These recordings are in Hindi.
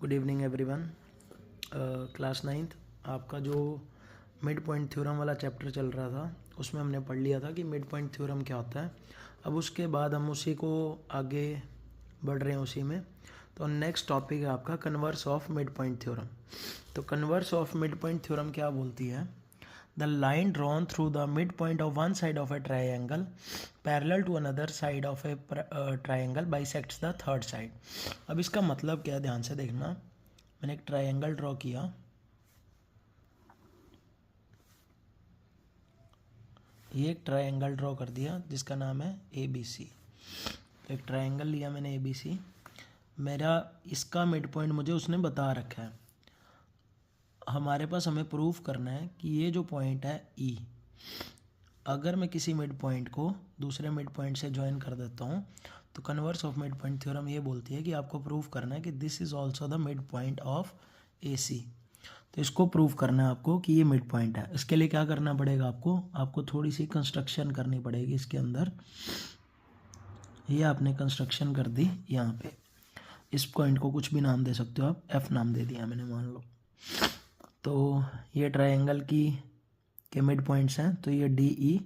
Good evening everyone. Class 9th आपका जो मिड पॉइंट थ्योरम वाला चैप्टर चल रहा था उसमें हमने पढ़ लिया था कि मिड पॉइंट थ्योरम क्या होता है। अब उसके बाद हम उसी को आगे बढ़ रहे हैं उसी में। तो नेक्स्ट टॉपिक है आपका converse of mid point theorem. तो converse of mid point theorem क्या बोलती है? The line drawn through the mid point of one side of a triangle parallel to another side of a triangle bisects the third side. अब इसका मतलब क्या है, ध्यान से देखना। मैंने एक ट्राइंगल ड्रॉ किया, ये एक ट्राइंगल ड्रॉ कर दिया जिसका नाम है ए बी सी। एक ट्राइंगल लिया मैंने ए बी सी, मेरा इसका मिड पॉइंट मुझे उसने बता रखा है। हमारे पास हमें प्रूफ करना है कि ये जो पॉइंट है ई, अगर मैं किसी मिड पॉइंट को दूसरे मिड पॉइंट से ज्वाइन कर देता हूँ तो converse of mid point theorem ये बोलती है कि आपको प्रूफ करना है कि this is also the mid point of A C. तो इसको प्रूफ करना है आपको कि ये मिड पॉइंट है। इसके लिए क्या करना पड़ेगा आपको थोड़ी सी कंस्ट्रक्शन करनी पड़ेगी इसके अंदर। ये आपने कंस्ट्रक्शन कर दी यहाँ पे। इस पॉइंट को कुछ भी नाम दे सकते हो आप, एफ नाम दे दिया मैंने मान लो। तो ये ट्रायंगल के मिड पॉइंट्स हैं, तो ये डी ई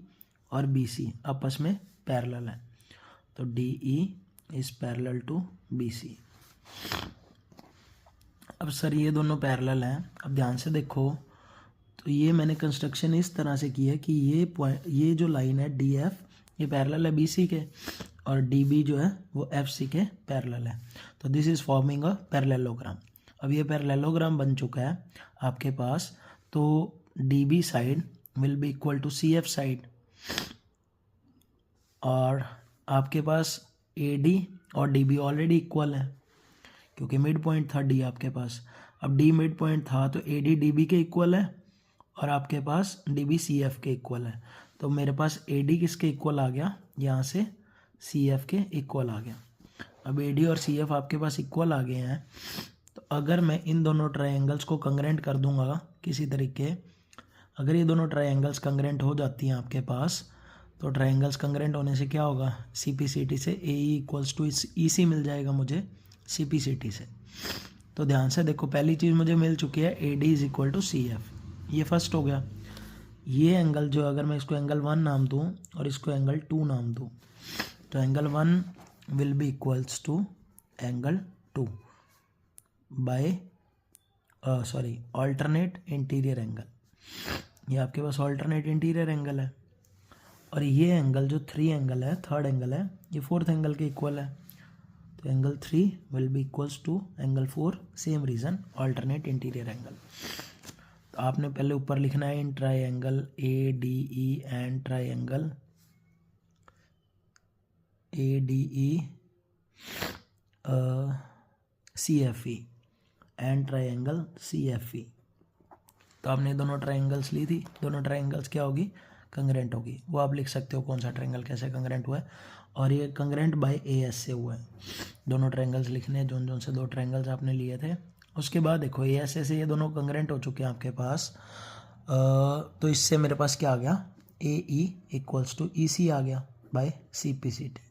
और बी सी आपस में पैरेलल है। तो D E is parallel to B C. अब सर ये दोनों पैरेलल हैं, अब ध्यान से देखो। तो ये मैंने कंस्ट्रक्शन इस तरह से की है कि ये जो लाइन है डी एफ ये पैरेलल है बी सी के, और डी बी जो है वो एफ सी के पैरेलल है। तो this is forming a parallelogram. अब ये पैरेललोग्राम बन चुका है आपके पास। तो D B side will be equal to C F side, और आपके पास ए डी और डी बी ऑलरेडी इक्वल है क्योंकि मिड पॉइंट था डी आपके पास। अब डी मिड पॉइंट था तो ए डी डी बी के इक्वल है और आपके पास डी बी सी एफ के इक्वल है। तो मेरे पास ए डी किसके इक्वल आ गया, यहाँ से सी एफ के इक्वल आ गया। अब ए डी और सी एफ आपके पास इक्वल आ गए हैं, तो अगर मैं इन दोनों ट्रायंगल्स को कंग्रेंट कर दूंगा किसी तरीके, अगर ये दोनों ट्रायंगल्स कंग्रेंट हो जाती हैं आपके पास, तो ट्रायंगल्स कंग्रेंट होने से क्या होगा, सी पी सी टी से ए ई इक्वल्स टू ई सी मिल जाएगा मुझे सी पी सी टी से। तो ध्यान से देखो, पहली चीज़ मुझे मिल चुकी है A D is equal to C F, ये फर्स्ट हो गया। ये एंगल जो, अगर मैं इसको एंगल 1 नाम दूँ और इसको एंगल 2 नाम दूँ, तो angle 1 will be equals to angle 2 by alternate interior angle. ये आपके पास ऑल्टरनेट इंटीरियर एंगल है, और ये एंगल जो 3 एंगल है, थर्ड एंगल है, ये फोर्थ एंगल के इक्वल है। तो angle 3 will be equals to angle 4, same reason, alternate interior angle. तो आपने पहले ऊपर लिखना है in triangle A D E and triangle A D E C F E and triangle C F E. तो आपने दोनों ट्रायंगल्स ली थी, दोनों ट्रायंगल्स क्या होगी, कंग्रेंट होगी। वो आप लिख सकते हो कौन सा ट्रायंगल कैसे कंग्रेंट हुआ है, और ये कंग्रेंट बाय ए एस से हुआ है। दोनों ट्रायंगल्स लिखने हैं, जोन से दो ट्रायंगल्स आपने लिए थे। उसके बाद देखो ए एस से ये दोनों कंग्रेंट हो चुके हैं आपके पास। तो इससे मेरे पास क्या आ गया, ए E equals to E C आ गया by C P C T.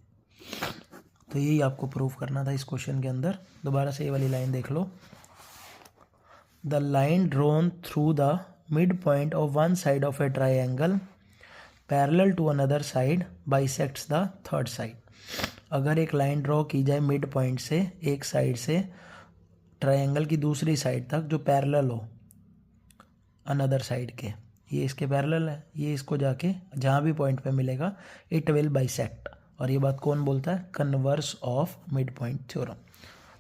तो यही आपको प्रूफ करना था इस क्वेश्चन के अंदर। दोबारा से ये वाली लाइन देख लो। The line drawn through the mid point of one side of a triangle parallel to another side bisects the third side. अगर एक लाइन ड्रॉ की जाए मिड पॉइंट से, एक साइड से ट्रायंगल की दूसरी साइड तक जो पैरेलल हो अनदर साइड के, ये इसके पैरेलल है, ये इसको जाके जहाँ भी पॉइंट पे मिलेगा इट विल बाइसेक्ट। और ये बात कौन बोलता है, converse of mid point theorem.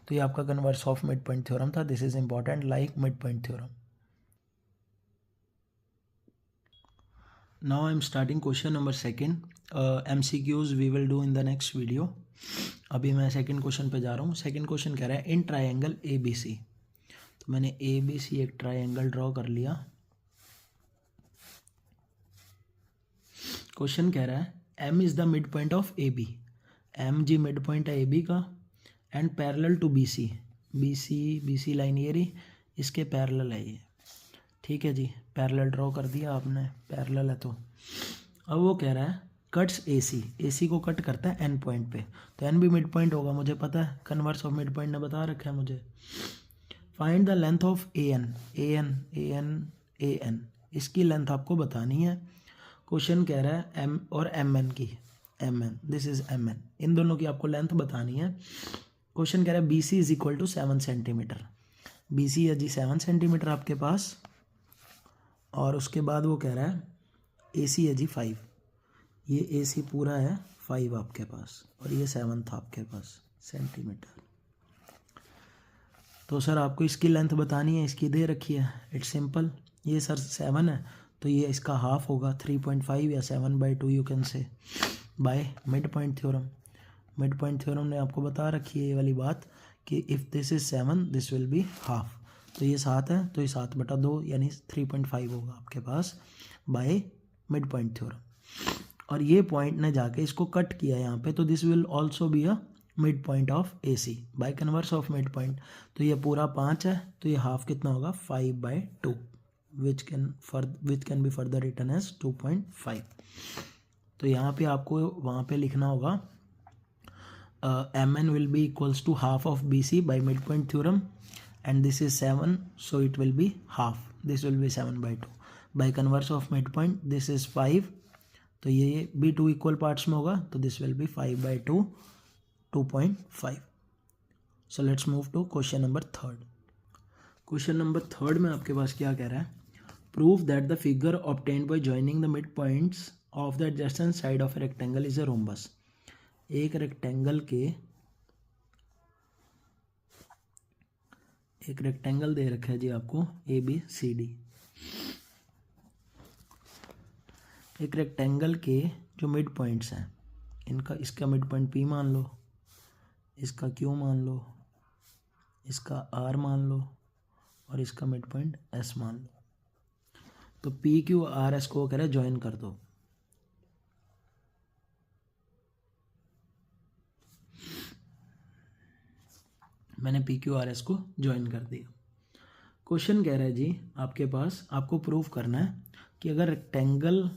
तो ये आपका converse of mid point theorem था। This is important like mid point theorem. Now I am starting question number 2. MCQs we will do in the next video. अभी मैं सेकंड क्वेश्चन पे जा रहा हूँ। सेकंड क्वेश्चन कह रहा है in triangle A B C. तो मैंने ए बी सी एक ट्रायंगल ड्रॉ कर लिया। क्वेश्चन कह रहा है M is the mid point of A B. M जी मिड पॉइंट है ए बी का, and parallel to B C. B C line ये रही, इसके पैरेलल है ये। ठीक है जी, पैरेलल ड्रॉ कर दिया आपने, पैरेलल है। तो अब वो कह रहा है कट्स ए सी को कट करता है एन पॉइंट पे। तो एन भी मिड पॉइंट होगा, मुझे पता है, कन्वर्स ऑफ मिड पॉइंट ने बता रखा है मुझे। Find the length of A N, इसकी लेंथ आपको बतानी है। क्वेश्चन कह रहा है एम और एम एन की, M N, this is M N, इन दोनों की आपको लेंथ बतानी है। क्वेश्चन कह रहा है B C is equal to 7 centimetre, B C है जी 7 सेंटीमीटर आपके पास, और उसके बाद वो कह रहा है ए सी है जी 5, ये ए सी पूरा है 5 आपके पास, और ये 7 था आपके पास सेंटीमीटर। तो सर आपको इसकी लेंथ बतानी है, इसकी दे रखी है, इट्स सिंपल, ये सर 7 है तो ये इसका हाफ होगा 3.5 या 7/2 you can say, by mid point theorem. Mid point theorem ने आपको बता रखी है ये वाली बात कि if this is 7 this will be half, तो ये 7 है तो ये 7/2 यानी 3.5 होगा आपके पास बाय मिड पॉइंट थ्योरम। और ये पॉइंट ने जाके इसको कट किया यहाँ पे, तो this will also be a mid point of A C by converse of mid point. तो ये पूरा 5 है तो ये हाफ कितना होगा 5/2, which can be further written as 2.5। तो यहाँ पे आपको वहाँ पे लिखना होगा M N will be equals to half of B C by mid point theorem, and this is 7 so it will be half, this will be 7/2 by converse of mid point, this is 5, तो ये भी 2 इक्वल पार्ट्स में होगा, तो this will be 5/2 2.5। So let's move to question number 3। Question number 3 में आपके पास क्या कह रहा है, prove that the figure obtained by joining the mid points of the adjacent side of a rectangle is a rhombus. एक रेक्टेंगल दे रखा है जी आपको ABCD। एक रेक्टेंगल के जो मिड पॉइंट्स हैं, इसका मिड पॉइंट P मान लो, इसका Q मान लो, इसका R मान लो, और इसका मिड पॉइंट S मान लो। तो PQRS को कह रहे ज्वाइन कर दो। मैंने PQRS को ज्वाइन कर दिया। क्वेश्चन कह रहा है जी आपके पास, आपको प्रूफ करना है कि अगर रेक्टेंगल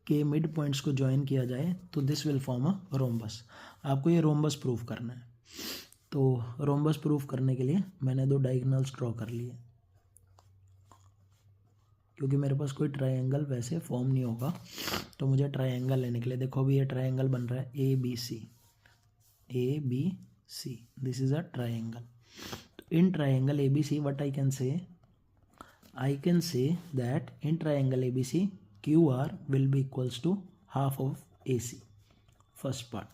के मिड पॉइंट्स को ज्वाइन किया जाए तो this will form a rhombus. आपको ये रोम्बस प्रूफ करना है। तो रोम्बस प्रूफ करने के लिए मैंने 2 डायगोनल्स ड्रॉ कर लिए, क्योंकि मेरे पास कोई ट्रायंगल वैसे फॉर्म नहीं होगा, तो मुझे ट्रायंगल लेने के लिए, देखो अभी ये ट्रायंगल बन रहा है ABC, this is a triangle. In triangle ABC, what I can say? I can say that in triangle ABC, QR will be equals to half of AC. First part.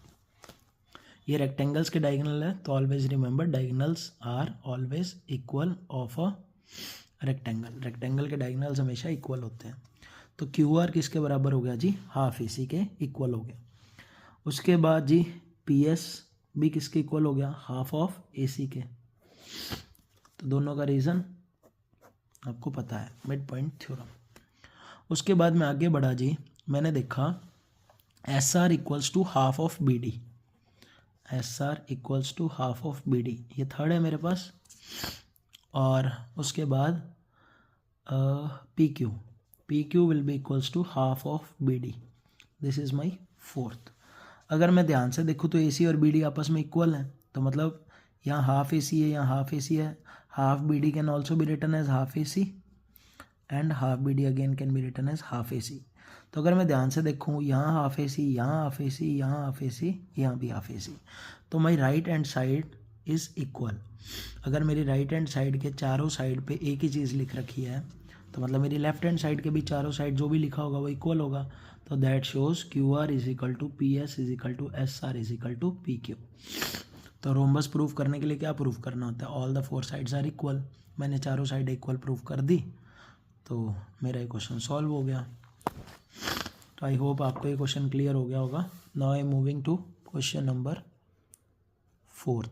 ये rectangles के diagonal है, तो always remember diagonals are always equal of a rectangle. rectangle के diagonals हमेशा equal होते हैं। तो QR किसके बराबर हो गया जी, हाफ AC के इक्वल हो गया। उसके बाद जी PS भी किसके इक्वल हो गया, हाफ ऑफ AC के। तो दोनों का रीज़न आपको पता है, मिड पॉइंट थ्योरम। उसके बाद मैं आगे बढ़ा जी, मैंने देखा SR equals to half of BD, SR equals to half of BD, ये थर्ड है मेरे पास। और उसके बाद PQ will be equals to half of BD, this is my fourth. अगर मैं ध्यान से देखूँ तो AC और BD आपस में इक्वल हैं, तो मतलब यहाँ हाफ AC है, यहाँ हाफ AC है, half BD can also be written as half AC and half BD again can be written as half AC। तो अगर मैं ध्यान से देखूँ, यहाँ हाफ AC, यहाँ हाफ AC, यहाँ हाफ AC, यहाँ भी हाफ AC, तो my right hand side is equal. अगर मेरी राइट हैंड साइड के चारों साइड पे एक ही चीज़ लिख रखी है, तो मतलब मेरी लेफ्ट हैंड साइड के भी चारों साइड जो भी लिखा होगा वो इक्वल होगा। तो that shows QR is equal to PS is equal to SR is equal to PQ। तो रोम्बस प्रूफ करने के लिए क्या प्रूफ करना होता है, all the 4 sides are equal. मैंने चारों साइड इक्वल प्रूफ कर दी, तो मेरा ये क्वेश्चन सॉल्व हो गया। तो आई होप आपको ये क्वेश्चन क्लियर हो गया होगा। Now I am moving to question number 4।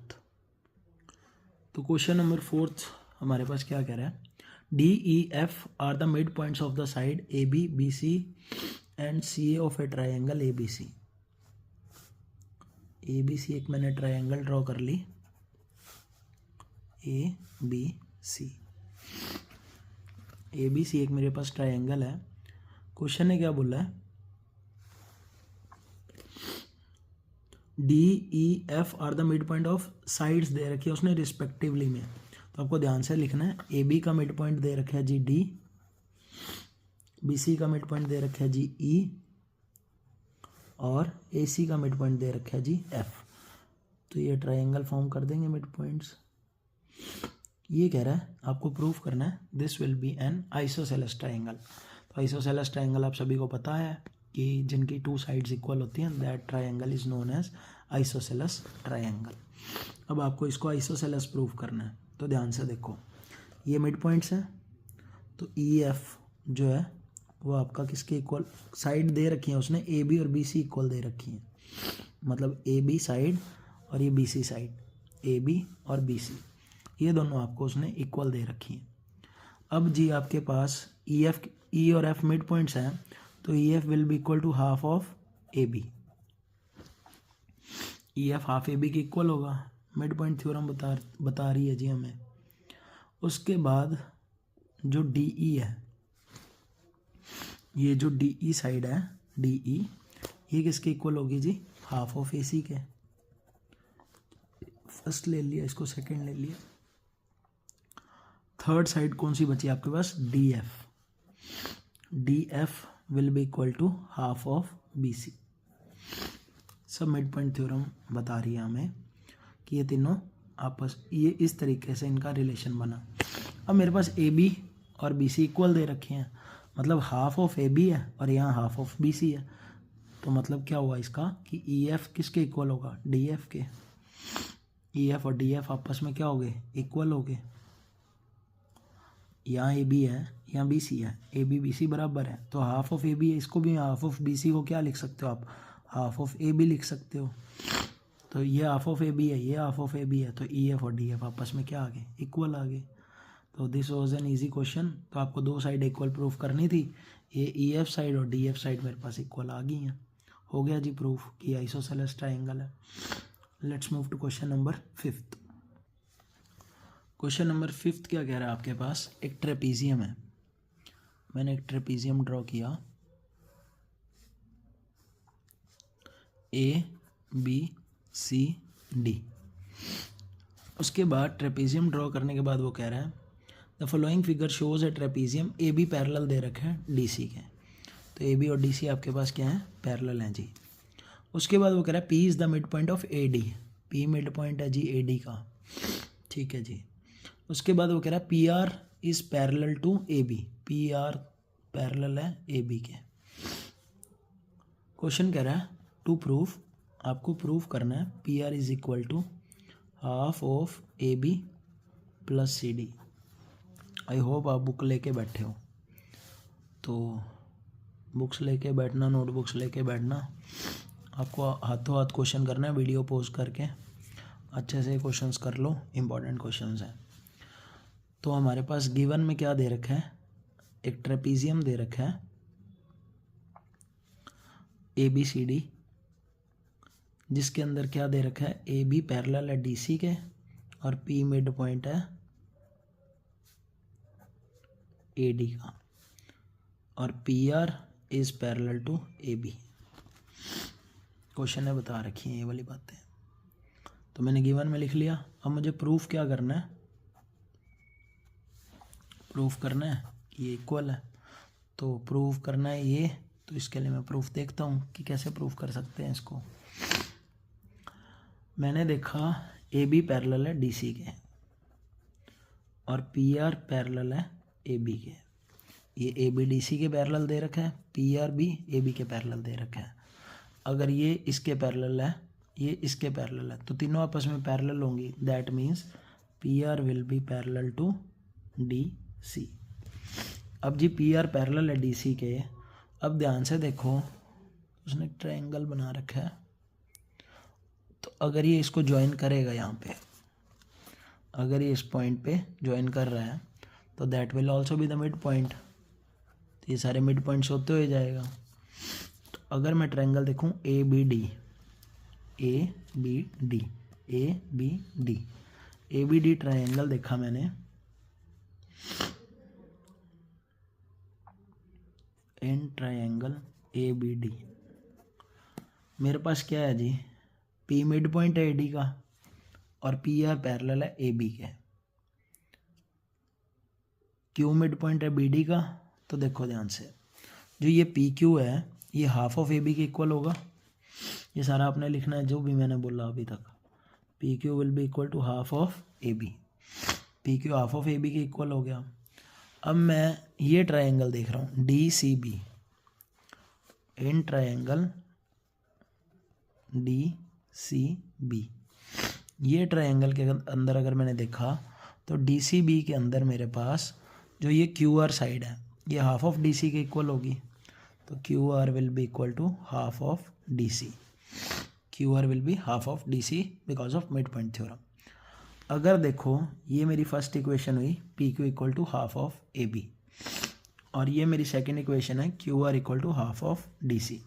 तो क्वेश्चन नंबर 4 हमारे पास क्या कह रहा है, DEF are the mid points of the side AB BC and CA of a triangle ABC। ABC एक मैंने ट्राइंगल ड्रॉ कर ली, ABC एक मेरे पास ट्राइंगल है। क्वेश्चन ने क्या बोला है, DEF are the mid point of sides दे रखी है उसने रिस्पेक्टिवली में। तो आपको ध्यान से लिखना है, ए बी का मिड पॉइंट दे रखा है जी डी, बी सी का मिड पॉइंट दे रखा है जी ई, और ए सी का मिड पॉइंट दे रखा है जी एफ। तो ये ट्रायंगल फॉर्म कर देंगे मिड पॉइंट्स। ये कह रहा है आपको प्रूफ करना है this will B N isosceles triangle. तो आइसोसेलेस ट्रायंगल आप सभी को पता है कि जिनकी टू साइड्स इक्वल होती हैं, that triangle is known as isosceles triangle. अब आपको इसको आइसोसेलेस प्रूफ करना है। तो ध्यान से देखो, ये मिड पॉइंट्स हैं, तो ई एफ जो है वो आपका किसके इक्वल साइड दे रखी है, उसने ए बी और बी सी इक्वल दे रखी हैं, मतलब ए बी साइड और ये B C side, A B और बी सी ये दोनों आपको उसने इक्वल दे रखी हैं। अब जी आपके पास ई और एफ मिड पॉइंट्स हैं, तो E F will be equal to half of A B. E F half A B के इक्वल होगा, मिड पॉइंट थ्योरम बता रही है जी हमें। उसके बाद जो डी ई है, ये जो डी ई साइड है, डी ई, ये किसके इक्वल होगी जी, हाफ ऑफ ए सी के। फर्स्ट ले लिया, इसको सेकंड ले लिया। थर्ड साइड कौन सी बची आपके पास, D F. D F will be equal to half of B C. सब मिड पॉइंट थ्योरम बता रही है हमें कि ये तीनों आपस, ये इस तरीके से इनका रिलेशन बना। अब मेरे पास ए बी और बी सी इक्वल दे रखे हैं, मतलब हाफ ऑफ ए बी है और यहाँ हाफ ऑफ बी सी है। तो मतलब क्या हुआ इसका कि ई एफ किसके इक्वल होगा, डी एफ के। ई एफ और डी एफ आपस में क्या हो गए, इक्वल हो गए। यहाँ ए बी है, यहाँ बी सी है, ए बी बी सी बराबर है, तो हाफ ऑफ ए बी है, इसको भी हाफ ऑफ बी सी को क्या लिख सकते हो आप, हाफ ऑफ ए बी लिख सकते हो। तो ये हाफ ऑफ ए बी है, ये हाफ ऑफ ए बी है, तो ई एफ और डी एफ आपस में क्या आ गए, इक्वल आ गए। तो this was an easy question. तो आपको दो साइड इक्वल प्रूफ करनी थी, ये ई एफ साइड और डी एफ साइड मेरे पास इक्वल आ गई हैं। हो गया जी प्रूफ कि आइसोसेलेस ट्रायंगल है। Let's move to question number 5। Question number 5 क्या कह रहा है आपके पास, एक ट्रेपीजियम है। मैंने एक ट्रेपीजियम ड्रॉ किया, ए बी सी डी। उसके बाद ट्रेपीजियम ड्रॉ करने के बाद वो कह रहा है the following figure shows a trapezium, A B parallel दे रखे हैं डी सी के। तो ए बी और डी सी आपके पास क्या है, पैरेलल हैं जी। उसके बाद वो कह रहा है P is the mid point of A D, P mid point है जी ए डी का, ठीक है जी। उसके बाद वो कह रहा है P R is parallel to A B, P R parallel है ए बी के। क्वेश्चन कह रहा है टू प्रूफ, आपको प्रूफ करना है P R is equal to half of A B plus C D. I hope आप बुक लेके बैठे हो, तो बुक्स लेके बैठना, नोटबुक्स लेके बैठना। आपको हाथों हाथ क्वेश्चन करना है, वीडियो पॉज करके अच्छे से क्वेश्चंस कर लो, इम्पॉर्टेंट क्वेश्चंस हैं। तो हमारे पास गिवन में क्या दे रखा है, एक ट्रेपीजियम दे रखा है ए बी सी डी, जिसके अंदर क्या दे रखा है, ए बी पैरेलल है डी सी के और पी मिड पॉइंट है ए डी का, और P R is parallel to A B. Question ने बता रखी है ये वाली बातें, तो मैंने गिवन में लिख लिया। अब मुझे प्रूफ क्या करना है, प्रूफ करना है ये इक्वल है, तो प्रूफ करना है ये। तो इसके लिए मैं प्रूफ देखता हूँ कि कैसे प्रूफ कर सकते हैं इसको। मैंने देखा ए बी पैरेलल है डी सी के और पी आर पैरेलल है ए बी के। ये ए बी डी सी के पैरेलल दे रखा है, पी आर भी ए बी के पैरेलल दे रखा है। अगर ये इसके पैरेलल है, ये इसके पैरेलल है, तो तीनों आपस में पैरेलल होंगी। That means P R will be parallel to D C. अब जी पी आर पैरेलल है डी सी के। अब ध्यान से देखो, उसने ट्रायंगल बना रखा है, तो अगर ये इसको ज्वाइन करेगा यहाँ पे, अगर ये इस पॉइंट पे ज्वाइन कर रहा है, तो that will also be the mid point. तो ये सारे मिड पॉइंट्स होते हुए जाएगा। तो अगर मैं ट्रायंगल देखूँ A B D, A B D, A B D, A B D triangle देखा मैंने, an triangle A B D. मेरे पास क्या है जी, पी मिड पॉइंट है ए डी का और पी आर पैरेलल है ए बी के। क्यू मिड पॉइंट है बी डी का, तो देखो ध्यान से, जो ये पी क्यू है ये हाफ ऑफ ए बी के इक्वल होगा। ये सारा आपने लिखना है जो भी मैंने बोला अभी तक। P Q will be equal to half of A B, P Q half of A B के इक्वल हो गया। अब मैं ये ट्रायंगल देख रहा हूँ D C B, in triangle D C B, ये ट्रायंगल के अंदर अगर मैंने देखा तो डी सी बी के अंदर मेरे पास जो ये क्यू आर साइड है ये हाफ ऑफ डी सी के इक्वल होगी, तो Q R will be equal to half of D C, Q R will be half of D C because of mid point theorem. अगर देखो ये मेरी फर्स्ट इक्वेशन हुई P Q equal to half of A B, और ये मेरी सेकेंड इक्वेशन है Q R equal to half of D C.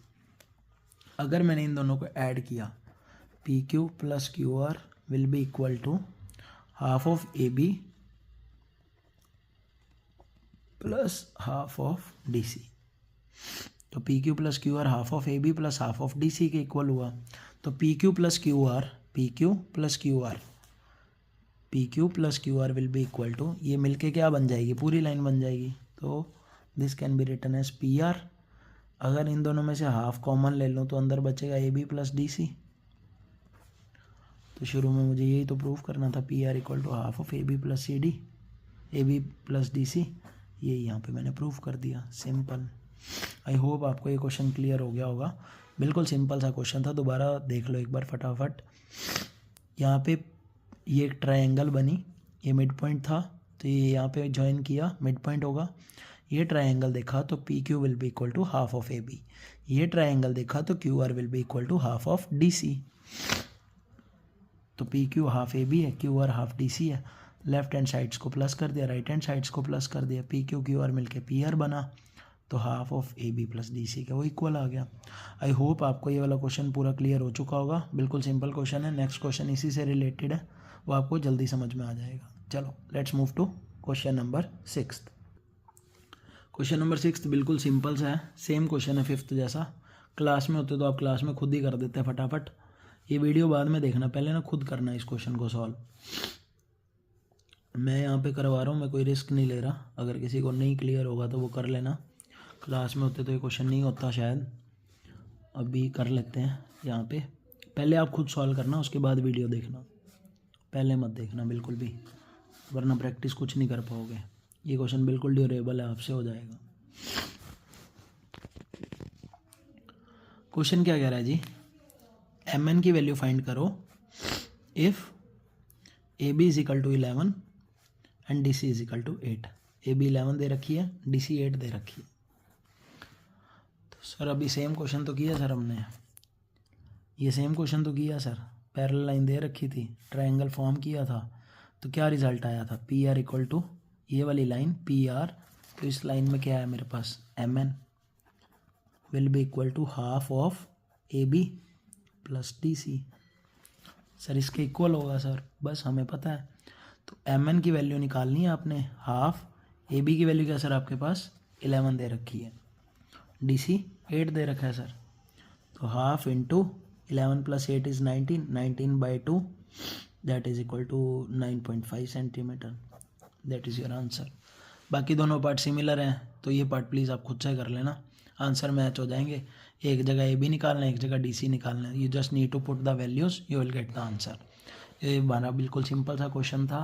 अगर मैंने इन दोनों को ऐड किया P Q plus Q R will be equal to half of A B plus half of D C. तो P Q plus Q R half of A B plus half of D C के इक्वल हुआ। तो P Q plus Q R, P Q plus Q R, P Q plus Q R will be equal to, ये मिलके क्या बन जाएगी, पूरी लाइन बन जाएगी। तो this can be written as P R. अगर इन दोनों में से हाफ कॉमन ले लूँ तो अंदर बचेगा A B plus D C. तो शुरू में मुझे यही तो प्रूफ करना था, P R equal to half of A B plus C D, A B plus D C. ये यहाँ पे मैंने प्रूफ कर दिया, सिंपल। आई होप आपको ये क्वेश्चन क्लियर हो गया होगा। बिल्कुल सिंपल सा क्वेश्चन था, दोबारा देख लो एक बार फटाफट। यहाँ पे ये एक ट्रायंगल बनी, ये मिड पॉइंट था तो ये यहाँ पे ज्वाइन किया, मिड पॉइंट होगा। ये ट्रायंगल देखा तो P Q will be equal to half of A B, ये ट्रायंगल देखा तो Q R will be equal to half of D C. तो P Q half A B है, Q R half D C है। लेफ्ट हैंड साइड्स को प्लस कर दिया, राइट हैंड साइड्स को प्लस कर दिया, पी क्यू क्यू आर मिलके पी आर बना, तो half of A B plus D सी का वो इक्वल आ गया। आई होप आपको ये वाला क्वेश्चन पूरा क्लियर हो चुका होगा। बिल्कुल सिंपल क्वेश्चन है, नेक्स्ट क्वेश्चन इसी से रिलेटेड है, वो आपको जल्दी समझ में आ जाएगा। चलो let's move to question number 6। Question number 6 बिल्कुल सिंपल सा है, सेम क्वेश्चन है 5th जैसा। क्लास में होते तो आप क्लास में खुद ही कर देते हैं फटाफट, ये वीडियो बाद में देखना, पहले ना खुद करना इस क्वेश्चन को सॉल्व। मैं यहाँ पे करवा रहा हूँ, मैं कोई रिस्क नहीं ले रहा। अगर किसी को नहीं क्लियर होगा तो वो कर लेना, क्लास में होते तो ये क्वेश्चन नहीं होता शायद। अभी कर लेते हैं यहाँ पे, पहले आप खुद सॉल्व करना उसके बाद वीडियो देखना, पहले मत देखना बिल्कुल भी, वरना प्रैक्टिस कुछ नहीं कर पाओगे। ये क्वेश्चन बिल्कुल ड्यूरेबल है, आपसे हो जाएगा। क्वेश्चन क्या कह रहा है जी, एम एन की वैल्यू फाइंड करो if A B is equal to 11 and D C is equal to 8। A B 11 दे रखी है, डी सी 8 दे रखी है। तो सर अभी सेम क्वेश्चन तो किया सर हमने, ये सेम क्वेश्चन तो किया सर, पैरेलल लाइन दे रखी थी, ट्रायंगल फॉर्म किया था, तो क्या रिजल्ट आया था, पी आर इक्वल टू ये वाली लाइन पी आर, तो इस लाइन में क्या है मेरे पास, M N will be equal to half of A B plus D C. Sir इसके इक्वल होगा सर, बस हमें पता है। तो एम एन की वैल्यू निकालनी है आपने, हाफ ए बी की वैल्यू क्या सर आपके पास 11 दे रखी है, डी सी 8 दे रखा है सर, तो half into 11 plus 8 is 19, 19/2 that is equal to 9.5 centimetre, that is your answer. बाकी दोनों पार्ट सिमिलर हैं तो ये पार्ट प्लीज़ आप खुद से कर लेना, आंसर मैच हो जाएंगे। एक जगह ए बी निकालना है, एक जगह डी सी निकालना है, you just need to put the values, you will get the answer. ये हमारा बिल्कुल सिंपल सा क्वेश्चन था।